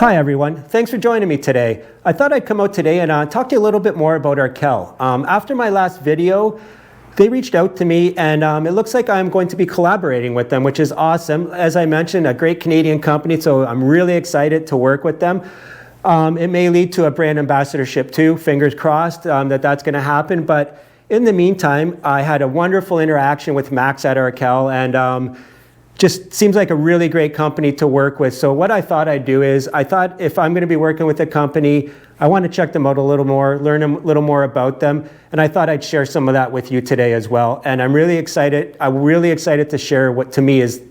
Hi everyone, thanks for joining me today. I thought I'd come out today and talk to you a little bit more about Arkel. After my last video, they reached out to me and it looks like I'm going to be collaborating with them, which is awesome. As I mentioned, a great Canadian company, so I'm really excited to work with them. It may lead to a brand ambassadorship too, fingers crossed that's going to happen. But in the meantime, I had a wonderful interaction with Max at Arkel and just seems like a really great company to work with. So what I thought I'd do is, I thought if I'm going to be working with a company, I want to check them out a little more, learn a little more about them, and I thought I'd share some of that with you today as well. And I'm really excited to share what to me is,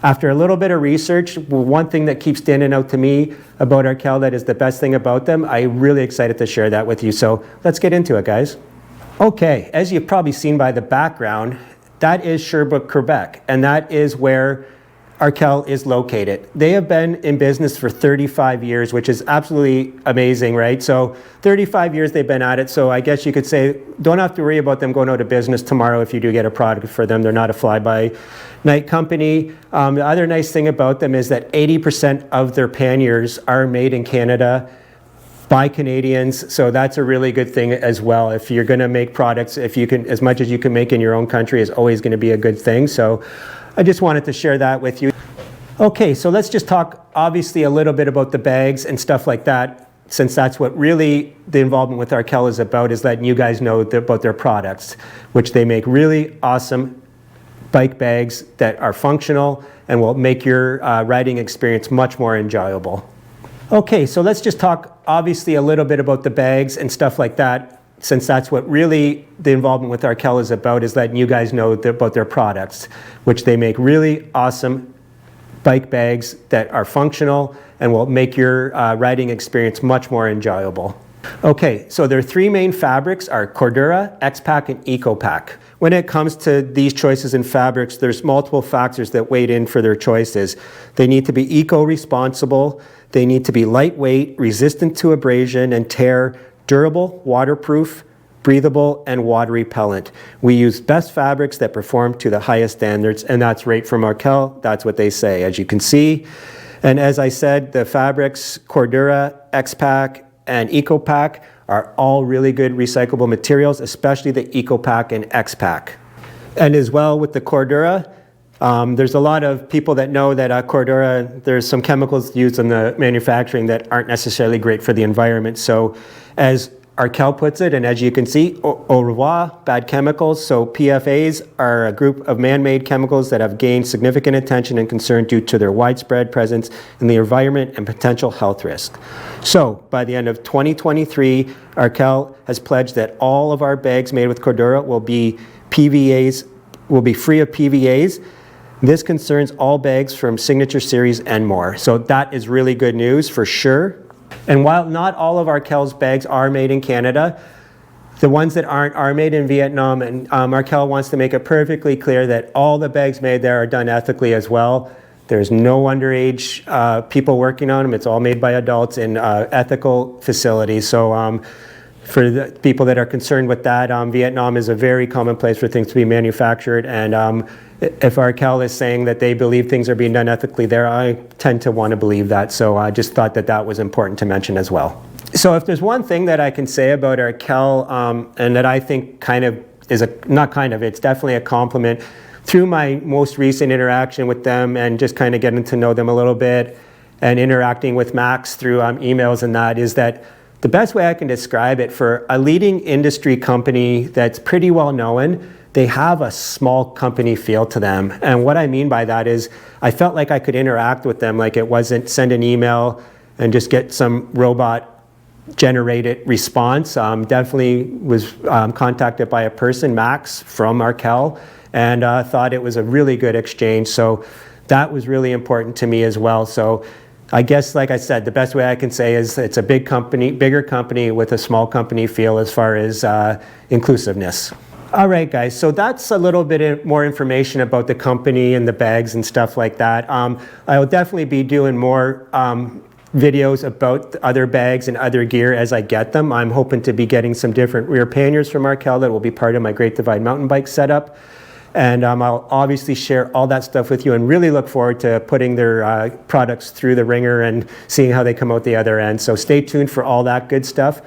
after a little bit of research, one thing that keeps standing out to me about Arkel that is the best thing about them. I'm really excited to share that with you. So let's get into it, guys. Okay, as you've probably seen by the background, that is Sherbrooke, Quebec, and that is where Arkel is located. They have been in business for 35 years, which is absolutely amazing, right? So 35 years they've been at it, so I guess you could say, don't have to worry about them going out of business tomorrow if you do get a product for them. They're not a fly-by-night company. The other nice thing about them is that 80% of their panniers are made in Canada by Canadians, so that's a really good thing as well. If you're going to make products, if you can, as much as you can make in your own country is always going to be a good thing. So I just wanted to share that with you. Okay, so let's just talk obviously a little bit about the bags and stuff like that, since that's what really the involvement with Arkel is about, is letting you guys know about their products, which they make really awesome bike bags that are functional and will make your riding experience much more enjoyable. Okay, so let's just talk obviously a little bit about the bags and stuff like that, since that's what really the involvement with Arkel is about, is letting you guys know about their products, which they make really awesome bike bags that are functional and will make your riding experience much more enjoyable. Okay, so their three main fabrics are Cordura, X-Pack, and EcoPack. When it comes to these choices in fabrics, there's multiple factors that weighed in for their choices. They need to be eco-responsible, they need to be lightweight, resistant to abrasion and tear, durable, waterproof, breathable, and water repellent. We use best fabrics that perform to the highest standards, and that's right from Arkel. That's what they say, as you can see. And as I said, the fabrics, Cordura, X-Pack, and EcoPack are all really good recyclable materials, especially the EcoPack and X-Pack. And as well with the Cordura, there's a lot of people that know that Cordura, there's some chemicals used in the manufacturing that aren't necessarily great for the environment. So as Arkel puts it, and as you can see, au revoir, bad chemicals. So PFAs are a group of man-made chemicals that have gained significant attention and concern due to their widespread presence in the environment and potential health risk. So by the end of 2023, Arkel has pledged that all of our bags made with Cordura will be free of PVAs. This concerns all bags from Signature Series and more. So that is really good news for sure. And while not all of Arkel's bags are made in Canada, the ones that aren't are made in Vietnam, and Arkel wants to make it perfectly clear that all the bags made there are done ethically as well. There's no underage people working on them. It's all made by adults in ethical facilities. So for the people that are concerned with that, Vietnam is a very common place for things to be manufactured, and if Arkel is saying that they believe things are being done ethically there, I tend to want to believe that. So I just thought that that was important to mention as well. So if there's one thing that I can say about Arkel, and that I think kind of is it's definitely a compliment, through my most recent interaction with them and just kind of getting to know them a little bit and interacting with Max through emails and that, is that the best way I can describe it, for a leading industry company that's pretty well known, they have a small company feel to them. And what I mean by that is, I felt like I could interact with them, like it wasn't send an email and just get some robot generated response. Definitely was contacted by a person, Max from Arkel, and thought it was a really good exchange. So that was really important to me as well. So I guess, like I said, the best way I can say is it's a bigger company with a small company feel as far as inclusiveness. All right, guys, so that's a little bit more information about the company and the bags and stuff like that. I will definitely be doing more videos about other bags and other gear as I get them. I'm hoping to be getting some different rear panniers from Arkel that will be part of my Great Divide mountain bike setup. And I'll obviously share all that stuff with you and really look forward to putting their products through the ringer and seeing how they come out the other end. So stay tuned for all that good stuff.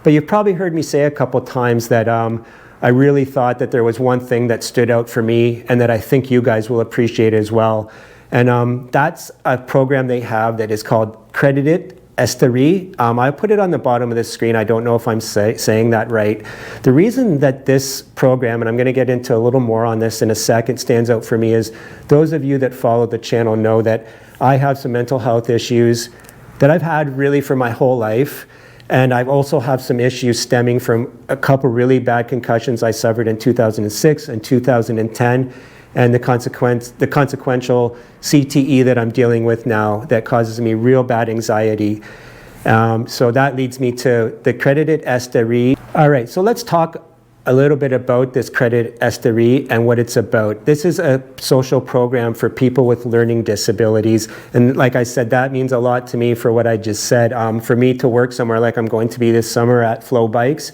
But you've probably heard me say a couple times that I really thought that there was one thing that stood out for me and that I think you guys will appreciate as well. And that's a program they have that is called Credited Estrie. I put it on the bottom of the screen. I don't know if I'm saying that right. The reason that this program, and I'm going to get into a little more on this in a second, stands out for me is those of you that follow the channel know that I have some mental health issues that I've had really for my whole life. And I've also have some issues stemming from a couple really bad concussions I suffered in 2006 and 2010. And the consequential CTE that I'm dealing with now that causes me real bad anxiety. So that leads me to the Credited Estrie. All right, so let's talk a little bit about this Credited Estrie and what it's about. This is a social program for people with learning disabilities. And like I said, that means a lot to me for what I just said. For me to work somewhere like I'm going to be this summer at Flow Bikes,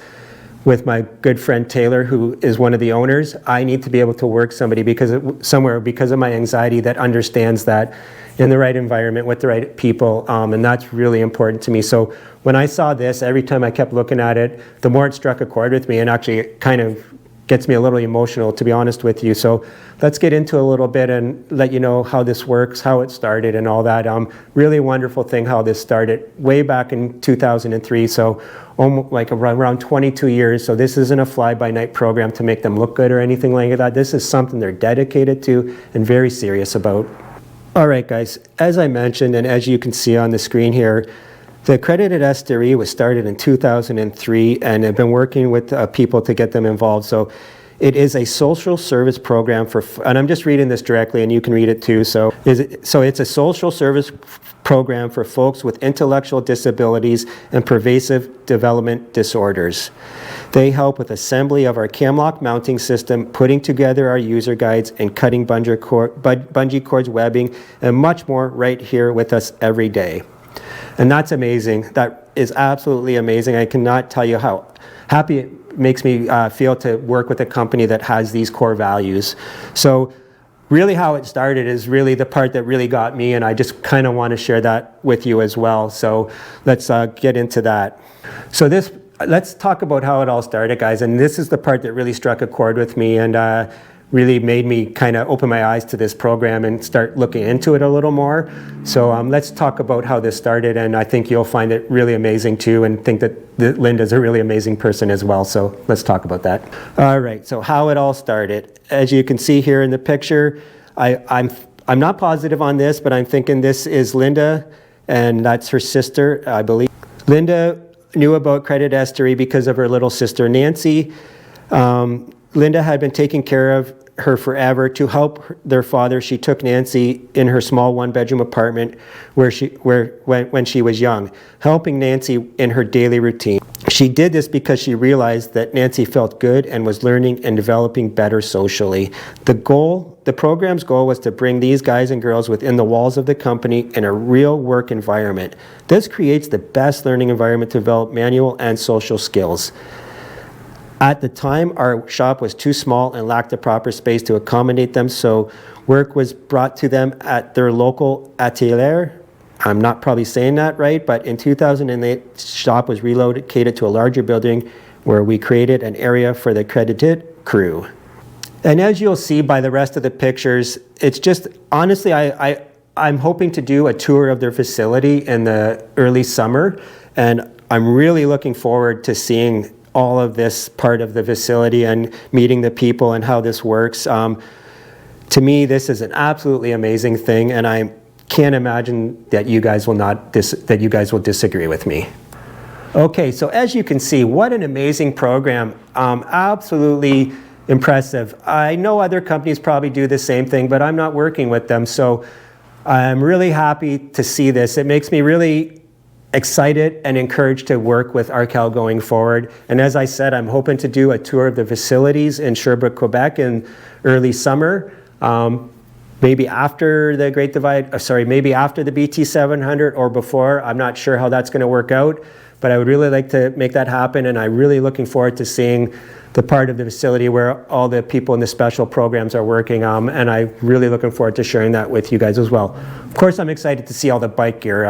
with my good friend Taylor, who is one of the owners, I need to be able to work somewhere because of my anxiety that understands that in the right environment with the right people, and that's really important to me. So when I saw this, every time I kept looking at it, the more it struck a chord with me, and actually it kind of gets me a little emotional, to be honest with you. So let's get into a little bit and let you know how this works, how it started and all that. Really wonderful thing how this started way back in 2003. So almost like around 22 years. So this isn't a fly-by-night program to make them look good or anything like that. This is something they're dedicated to and very serious about. All right, guys, as I mentioned, and as you can see on the screen here, the Credited Estrie was started in 2003 and have been working with people to get them involved. So it is a social service program for, and I'm just reading this directly and you can read it too. So it's a social service program for folks with intellectual disabilities and pervasive development disorders. They help with assembly of our camlock mounting system, putting together our user guides, and cutting bungee cords, webbing, and much more right here with us every day. And that's amazing. That is absolutely amazing. I cannot tell you how happy it makes me feel to work with a company that has these core values. So really how it started is really the part that really got me, and I just kind of want to share that with you as well. So let's get into that. So let's talk about how it all started, guys. And this is the part that really struck a chord with me and really made me kind of open my eyes to this program and start looking into it a little more. So let's talk about how this started, and I think you'll find it really amazing too, and think that Linda's a really amazing person as well. So let's talk about that. All right, so how it all started. As you can see here in the picture, I'm not positive on this, but I'm thinking this is Linda, and that's her sister, I believe. Linda knew about Credited Estrie because of her little sister, Nancy. Linda had been taking care of her forever. To help their father, she took Nancy in her small one-bedroom apartment when she was young, helping Nancy in her daily routine. She did this because she realized that Nancy felt good and was learning and developing better socially. The program's goal was to bring these guys and girls within the walls of the company in a real work environment. This creates the best learning environment to develop manual and social skills. At the time, our shop was too small and lacked the proper space to accommodate them, so work was brought to them at their local atelier. I'm not probably saying that right, but in 2008, the shop was relocated to a larger building where we created an area for the Credited crew. And as you'll see by the rest of the pictures, it's just, honestly, I'm hoping to do a tour of their facility in the early summer, and I'm really looking forward to seeing all of this part of the facility and meeting the people and how this works. To me, this is an absolutely amazing thing, and I can't imagine that you guys will disagree with me. Okay, so as you can see, what an amazing program. Absolutely impressive. I know other companies probably do the same thing, but I'm not working with them, so I'm really happy to see this. It makes me really excited and encouraged to work with Arkel going forward. And as I said, I'm hoping to do a tour of the facilities in Sherbrooke, Quebec in early summer. Maybe after the Great Divide, maybe after the BT 700 or before. I'm not sure how that's going to work out. but I would really like to make that happen, and I'm really looking forward to seeing the part of the facility where all the people in the special programs are working, and I'm really looking forward to sharing that with you guys as well. Of course, I'm excited to see all the bike gear.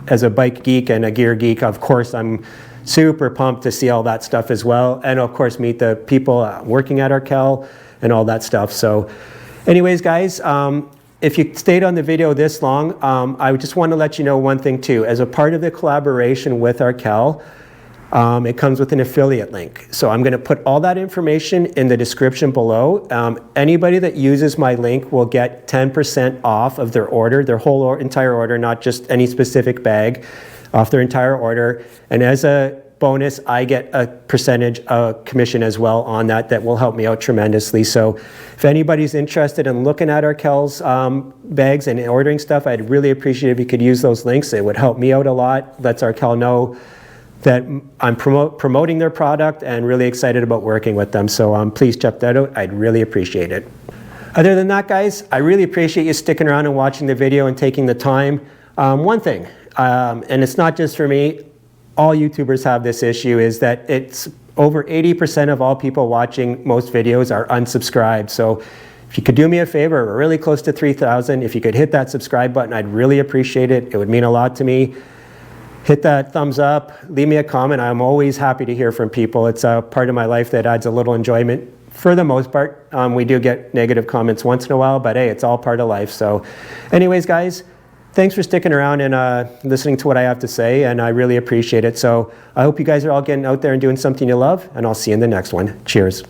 As a bike geek and a gear geek, of course, I'm super pumped to see all that stuff as well, and of course meet the people working at Arkel and all that stuff. So anyways, guys, if you stayed on the video this long, I just want to let you know one thing too. As a part of the collaboration with Arkel, it comes with an affiliate link. So I'm going to put all that information in the description below. Anybody that uses my link will get 10% off of their order, their whole entire order, not just any specific bag, off their entire order. And as a bonus, I get a percentage commission as well on that. That will help me out tremendously. So if anybody's interested in looking at Arkel's bags and ordering stuff, I'd really appreciate if you could use those links. It would help me out a lot. Lets Arkel know that I'm promoting their product and really excited about working with them. So please check that out. I'd really appreciate it. Other than that, guys, I really appreciate you sticking around and watching the video and taking the time. One thing, and it's not just for me, all YouTubers have this issue, is that it's over 80% of all people watching most videos are unsubscribed. So if you could do me a favor, we're really close to 3,000. If you could hit that subscribe button, I'd really appreciate it. It would mean a lot to me. Hit that thumbs up, leave me a comment. I'm always happy to hear from people. It's a part of my life that adds a little enjoyment. For the most part, we do get negative comments once in a while, but hey, it's all part of life. So anyways, guys, thanks for sticking around and listening to what I have to say, and I really appreciate it. So I hope you guys are all getting out there and doing something you love, and I'll see you in the next one. Cheers.